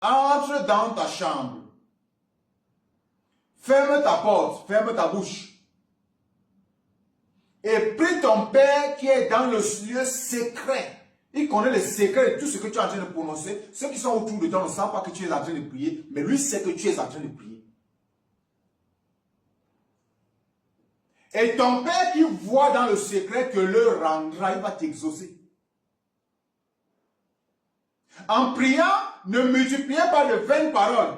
Entre dans ta chambre. Ferme ta porte, ferme ta bouche. Et prie ton Père qui est dans le lieu secret. Il connaît les secrets de tout ce que tu es en train de prononcer. Ceux qui sont autour de toi ne savent pas que tu es en train de prier, mais lui sait que tu es en train de prier. Et ton Père qui voit dans le secret te le rendra, il va t'exaucer. En priant, ne multipliez pas de vaines paroles,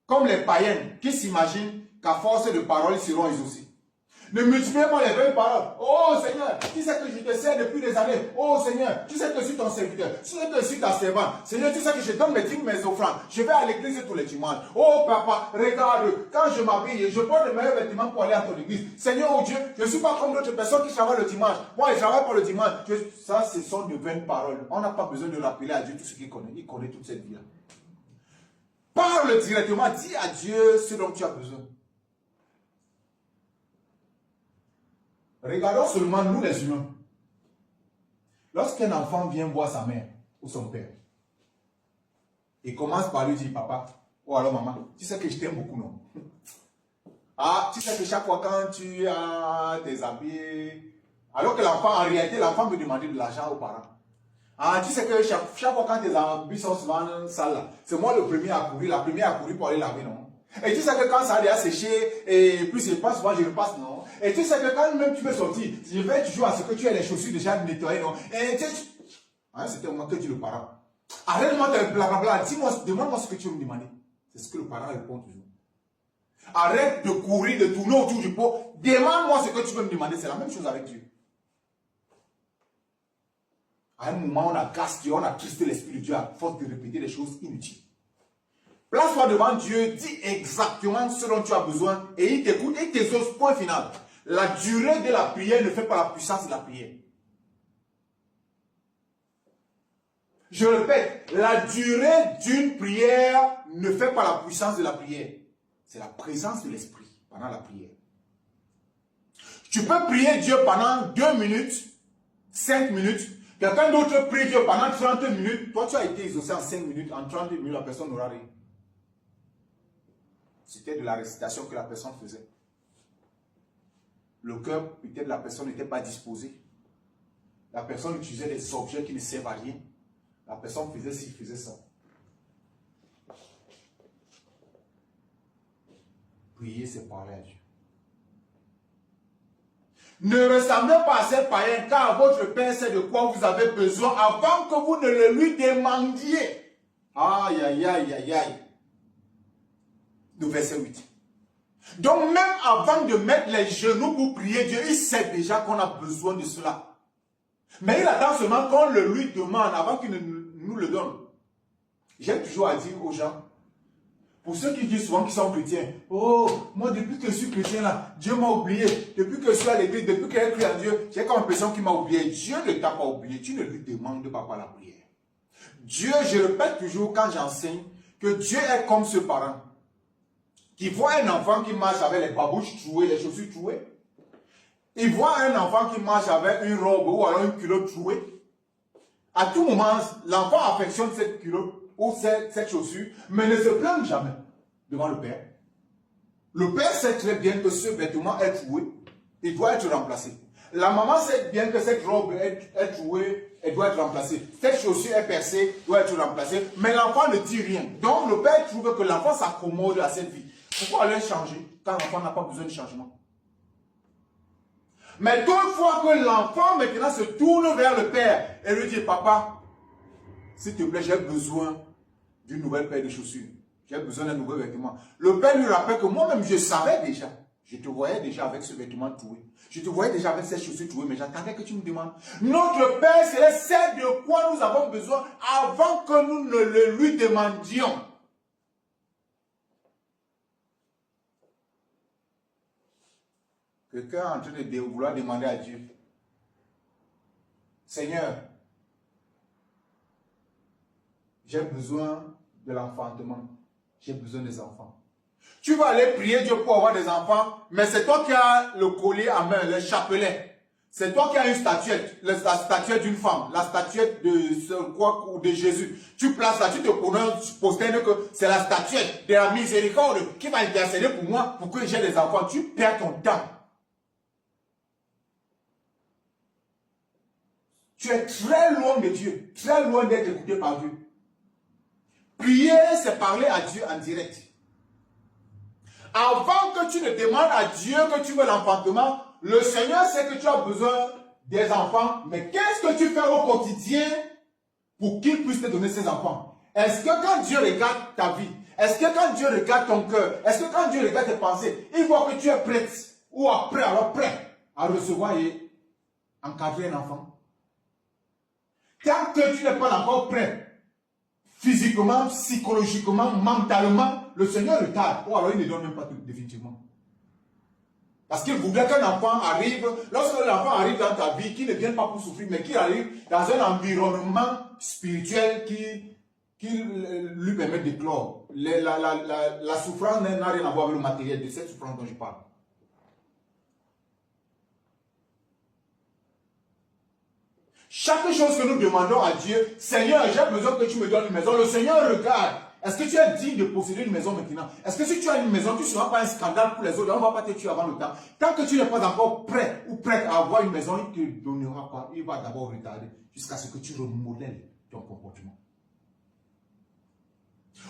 comme les païens qui s'imaginent qu'à force de paroles, ils seront exaucés. Ne multipliez pas les vaines paroles. Oh Seigneur, tu sais que je te sers depuis des années. Oh Seigneur, tu sais que je suis ton serviteur. Tu sais que je suis ta servante. Seigneur, tu sais que je donne mes dîmes, mes offrandes. Je vais à l'église tous les dimanches. Oh papa, regarde, quand je m'habille, je porte les meilleurs vêtements pour aller à ton église. Seigneur, oh Dieu, je ne suis pas comme d'autres personnes qui travaillent le dimanche. Moi, je travaille pour le dimanche. Ça, ce sont de vaines paroles. On n'a pas besoin de rappeler à Dieu tout ce qu'il connaît. Il connaît toute cette vie-là. Parle directement, dis à Dieu ce dont tu as besoin. Regardons seulement nous les humains. Lorsqu'un enfant vient voir sa mère ou son père, il commence par lui dire, papa, oh alors maman, tu sais que je t'aime beaucoup, non? Ah, tu sais que chaque fois quand tu as tes habits, alors que l'enfant, en réalité, l'enfant veut demander de l'argent aux parents. Ah, tu sais que chaque fois quand tes habits sont souvent sales, c'est moi le premier à courir, la première à courir pour aller laver, non? Et tu sais que quand ça a déjà séché, et puis je passe souvent, je repasse, non? Et tu sais que quand même tu veux sortir, je vais toujours à ce que tu aies les chaussures déjà nettoyées, non? Et tu sais, hein, c'était moi que dit le parent. Arrête-moi de blablabla, dis-moi, demande-moi ce que tu veux me demander. C'est ce que le parent répond toujours. Arrête de courir, de tourner autour du pot. Demande-moi ce que tu veux me demander. C'est la même chose avec Dieu. À un moment, on agace Dieu, on attriste l'Esprit de Dieu à force de répéter des choses inutiles. Place-toi devant Dieu, dis exactement ce dont tu as besoin et il t'écoute et il t'exauce, point final. La durée de la prière ne fait pas la puissance de la prière. Je répète, la durée d'une prière ne fait pas la puissance de la prière. C'est la présence de l'Esprit pendant la prière. Tu peux prier Dieu pendant 2 minutes, 5 minutes. Quelqu'un d'autre prie Dieu pendant 30 minutes. Toi, tu as été exaucé en 5 minutes. En 30 minutes, la personne n'aura rien. C'était de la récitation que la personne faisait. Le cœur, peut-être la personne n'était pas disposée. La personne utilisait des objets qui ne servent à rien. La personne faisait ci, faisait ça. Prier, c'est parler à Dieu. Ne ressemblez pas à ces païens, car votre Père sait de quoi vous avez besoin avant que vous ne le lui demandiez. Aïe, aïe, aïe, aïe, aïe. Le verset 8. Donc même avant de mettre les genoux pour prier Dieu, il sait déjà qu'on a besoin de cela. Mais il attend seulement qu'on le lui demande avant qu'il nous le donne. J'aime toujours à dire aux gens, pour ceux qui disent souvent qu'ils sont chrétiens, oh, moi depuis que je suis chrétien là, Dieu m'a oublié. Depuis que je suis à l'église, depuis que j'ai cru en Dieu, j'ai comme l'impression qu'il m'a oublié. Dieu ne t'a pas oublié, tu ne lui demandes pas la prière. Dieu, je répète toujours quand j'enseigne, que Dieu est comme ce parent qui voit un enfant qui marche avec les babouches trouées, les chaussures trouées. Il voit un enfant qui marche avec une robe ou alors une culotte trouée. À tout moment, l'enfant affectionne cette culotte ou cette chaussure, mais ne se plaint jamais devant le Père. Le Père sait très bien que ce vêtement est troué, il doit être remplacé. La maman sait bien que cette robe est trouée, elle doit être remplacée. Cette chaussure est percée, doit être remplacée, mais l'enfant ne dit rien. Donc le Père trouve que l'enfant s'accommode à cette vie. Pourquoi aller changer quand l'enfant n'a pas besoin de changement? Mais toute fois que l'enfant maintenant se tourne vers le Père et lui dit, papa, s'il te plaît, j'ai besoin d'une nouvelle paire de chaussures. J'ai besoin d'un nouvel vêtement. Le Père lui rappelle que moi-même, je savais déjà. Je te voyais déjà avec ce vêtement troué. Je te voyais déjà avec cette chaussure trouée, mais j'attendais que tu me demandes. Notre Père Céleste sait de quoi nous avons besoin avant que nous ne le lui demandions. Quelqu'un est en train de vouloir demander à Dieu, Seigneur, j'ai besoin de l'enfantement. J'ai besoin des enfants. Tu vas aller prier Dieu pour avoir des enfants, mais c'est toi qui as le collier à main, le chapelet. C'est toi qui as une statuette, la statuette d'une femme, la statuette de Jésus. Tu places là, tu te posternes que c'est la statuette de la miséricorde qui va intercéder pour moi, pour que j'ai des enfants. Tu perds ton temps. Tu es très loin de Dieu, très loin d'être écouté par Dieu. Prier, c'est parler à Dieu en direct. Avant que tu ne demandes à Dieu que tu veux l'enfantement, le Seigneur sait que tu as besoin des enfants, mais qu'est-ce que tu fais au quotidien pour qu'il puisse te donner ces enfants? Est-ce que quand Dieu regarde ta vie, est-ce que quand Dieu regarde ton cœur, est-ce que quand Dieu regarde tes pensées, il voit que tu es prête ou prêt à recevoir et encadrer un enfant? Tant que tu n'es pas encore prêt, physiquement, psychologiquement, mentalement, le Seigneur retarde. Ou alors il ne donne même pas tout, définitivement. Parce qu'il voudrait qu'un enfant arrive, lorsque l'enfant arrive dans ta vie, qu'il ne vienne pas pour souffrir, mais qu'il arrive dans un environnement spirituel qui lui permet d'éclore. La souffrance n'a rien à voir avec le matériel de cette souffrance dont je parle. Chaque chose que nous demandons à Dieu, Seigneur, j'ai besoin que tu me donnes une maison. Le Seigneur regarde. Est-ce que tu es digne de posséder une maison maintenant? Est-ce que si tu as une maison, tu ne seras pas un scandale pour les autres? On ne va pas te tuer avant le temps. Tant que tu n'es pas encore prêt ou prête à avoir une maison, il ne te donnera pas. Il va d'abord retarder jusqu'à ce que tu remodèles ton comportement.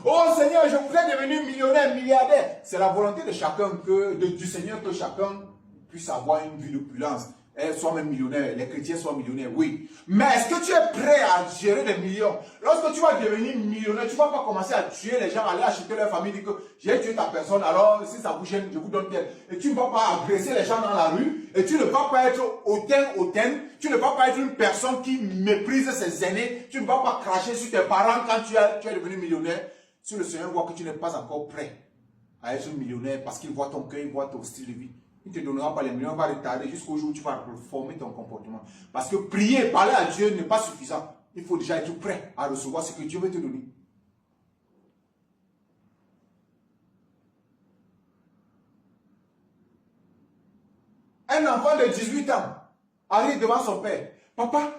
Oh Seigneur, je voudrais devenir millionnaire, milliardaire. C'est la volonté de chacun, du Seigneur, que chacun puisse avoir une vie d'opulence. Soit même millionnaire, les chrétiens soient millionnaires, oui. Mais est-ce que tu es prêt à gérer des millions? Lorsque tu vas devenir millionnaire, tu ne vas pas commencer à tuer les gens, aller acheter leur famille, dire que j'ai tué ta personne, alors si ça vous gêne, je vous donne tel. Et tu ne vas pas agresser les gens dans la rue, et tu ne vas pas être hautaine, tu ne vas pas être une personne qui méprise ses aînés, tu ne vas pas cracher sur tes parents quand tu es devenu millionnaire. Si le Seigneur voit que tu n'es pas encore prêt à être millionnaire parce qu'il voit ton cœur, il voit ton style de vie, il ne te donnera pas les millions, il va retarder jusqu'au jour où tu vas reformer ton comportement. Parce que prier, parler à Dieu n'est pas suffisant. Il faut déjà être prêt à recevoir ce que Dieu veut te donner. Un enfant de 18 ans arrive devant son père. Papa,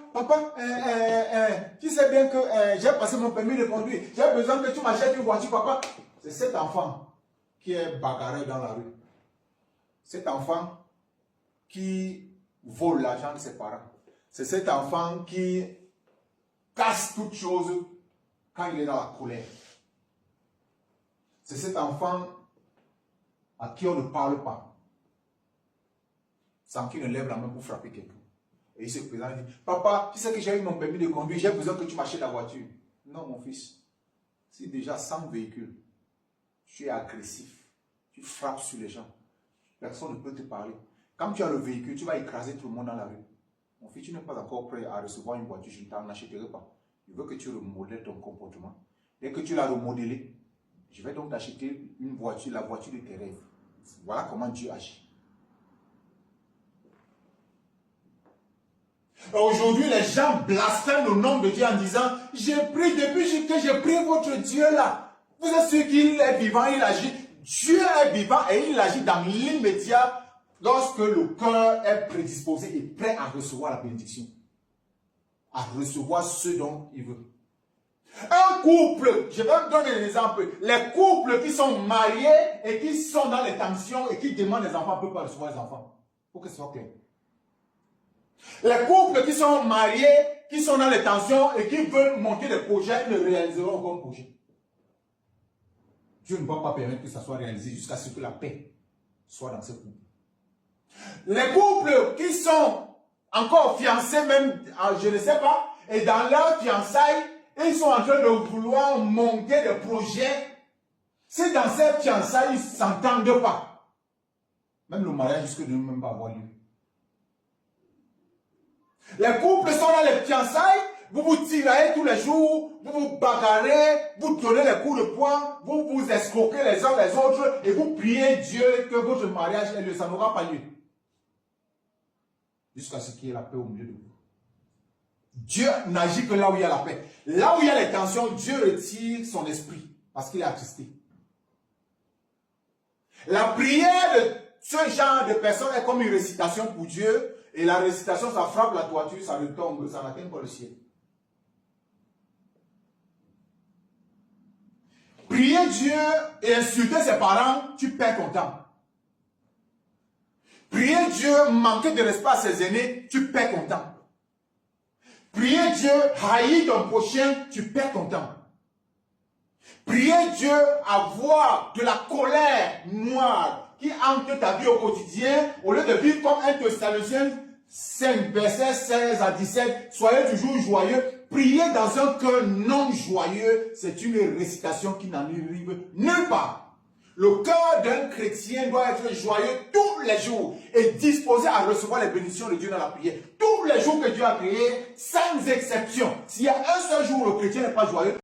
tu sais bien que j'ai passé mon permis de conduire. J'ai besoin que tu m'achètes une voiture, papa. C'est cet enfant qui est bagarré dans la rue. Cet enfant qui vole l'argent de ses parents. C'est cet enfant qui casse toute chose quand il est dans la colère. C'est cet enfant à qui on ne parle pas, sans qu'il ne lève la main pour frapper quelqu'un. Et il se présente et dit, papa, tu sais que j'ai eu mon permis de conduire, j'ai besoin que tu m'achètes la voiture. Non, mon fils, si déjà sans véhicule, tu es agressif, tu frappes sur les gens, personne ne peut te parler. Quand tu as le véhicule, tu vas écraser tout le monde dans la rue. Mon fils, tu n'es pas encore prêt à recevoir une voiture, je ne t'en achèterai pas. Je veux que tu remodèles ton comportement. Dès que tu l'as remodélé, je vais donc t'acheter une voiture, la voiture de tes rêves. Voilà comment Dieu agit. Aujourd'hui, les gens blasphèment le nom de Dieu en disant, j'ai prié depuis que j'ai prié votre Dieu là. Vous êtes sûr qu'il est vivant, il agit. Dieu est vivant et il agit dans l'immédiat lorsque le cœur est prédisposé et prêt à recevoir la bénédiction. À recevoir ce dont il veut. Un couple, je vais vous donner un exemple. Les couples qui sont mariés et qui sont dans les tensions et qui demandent des enfants ne peuvent pas recevoir les enfants. Pour que ce soit clair. Les couples qui sont mariés, qui sont dans les tensions et qui veulent monter des projets, ne réaliseront aucun projet. Dieu ne va pas permettre que ça soit réalisé jusqu'à ce que la paix soit dans ce couple. Les couples qui sont encore fiancés, même, je ne sais pas, et dans leur fiançailles, ils sont en train de vouloir monter des projets. Si dans ces fiançailles, ils ne s'entendent pas, même le mariage risque de ne même pas avoir lieu. Les couples sont dans les fiançailles, vous vous tirez tous les jours, vous vous bagarrez, vous donnez les coups de poing, vous vous escroquez les uns les autres et vous priez Dieu que votre mariage ait lieu. Ça n'aura pas lieu. Jusqu'à ce qu'il y ait la paix au milieu de vous. Dieu n'agit que là où il y a la paix. Là où il y a les tensions, Dieu retire son esprit parce qu'il est attristé. La prière de ce genre de personnes est comme une récitation pour Dieu. Et la récitation, ça frappe la toiture, ça retombe, ça n'atteint pas le ciel. Prier Dieu et insulter ses parents, tu perds ton temps. Prier Dieu, manquer de respect à ses aînés, tu perds ton temps. Prier Dieu, haïr ton prochain, tu perds ton temps. Prier Dieu, avoir de la colère noire qui hante ta vie au quotidien, au lieu de vivre comme 1 Thessaloniciens 5, versets 16 à 17, soyez toujours joyeux. Prier dans un cœur non joyeux, c'est une récitation qui n'en arrive nulle part. Le cœur d'un chrétien doit être joyeux tous les jours et disposé à recevoir les bénédictions de Dieu dans la prière. Tous les jours que Dieu a créé, sans exception. S'il y a un seul jour où le chrétien n'est pas joyeux,